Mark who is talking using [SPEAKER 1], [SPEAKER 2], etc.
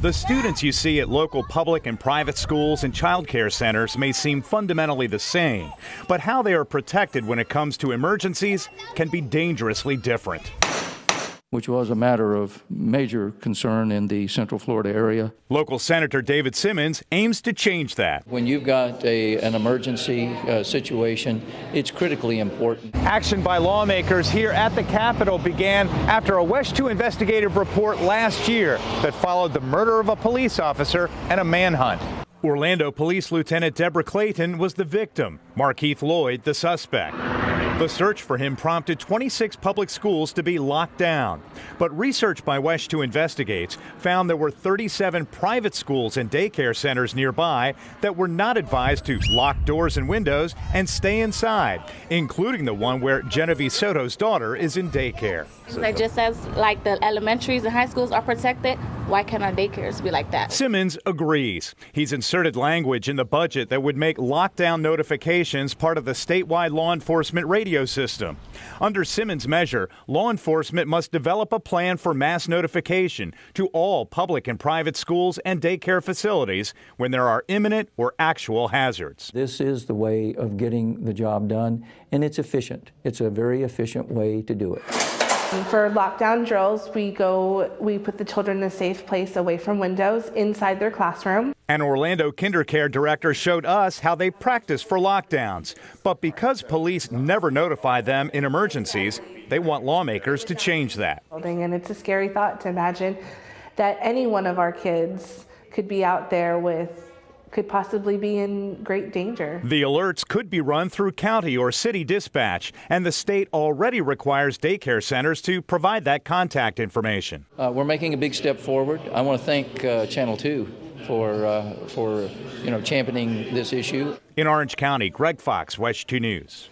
[SPEAKER 1] The students you see at local public and private schools and child care centers may seem fundamentally the same, but how they are protected when it comes to emergencies can be dangerously different.
[SPEAKER 2] Which was a matter of major concern in the Central Florida area.
[SPEAKER 1] Local Senator David Simmons aims to change that.
[SPEAKER 2] When you've got an emergency situation, it's critically important.
[SPEAKER 1] Action by lawmakers here at the Capitol began after a WESH 2 investigative report last year that followed the murder of a police officer and a manhunt. Orlando Police Lieutenant Deborah Clayton was the victim, Markeith Lloyd the suspect. The search for him prompted 26 public schools to be locked down. But research by WESH 2 Investigates found there were 37 private schools and daycare centers nearby that were not advised to lock doors and windows and stay inside, including the one where Genevieve Soto's daughter is in daycare.
[SPEAKER 3] Like just as like the elementaries and high schools are protected, why can't our daycares be like that?
[SPEAKER 1] Simmons agrees. He's inserted language in the budget that would make lockdown notifications part of the statewide law enforcement radio system. Under Simmons' measure, law enforcement must develop a plan for mass notification to all public and private schools and daycare facilities when there are imminent or actual hazards.
[SPEAKER 2] This is the way of getting the job done, and it's efficient. It's a very efficient way to do it.
[SPEAKER 4] For lockdown drills, we put the children in a safe place away from windows inside their classroom.
[SPEAKER 1] An Orlando KinderCare director showed us how they practice for lockdowns. But because police never notify them in emergencies, they want lawmakers to change that.
[SPEAKER 4] And it's a scary thought to imagine that any one of our kids could be out there could possibly be in great danger.
[SPEAKER 1] The alerts could be run through county or city dispatch, and the state already requires daycare centers to provide that contact information.
[SPEAKER 2] We're making a big step forward. I want to thank Channel 2 for championing this issue.
[SPEAKER 1] In Orange County, Greg Fox, WESH 2 News.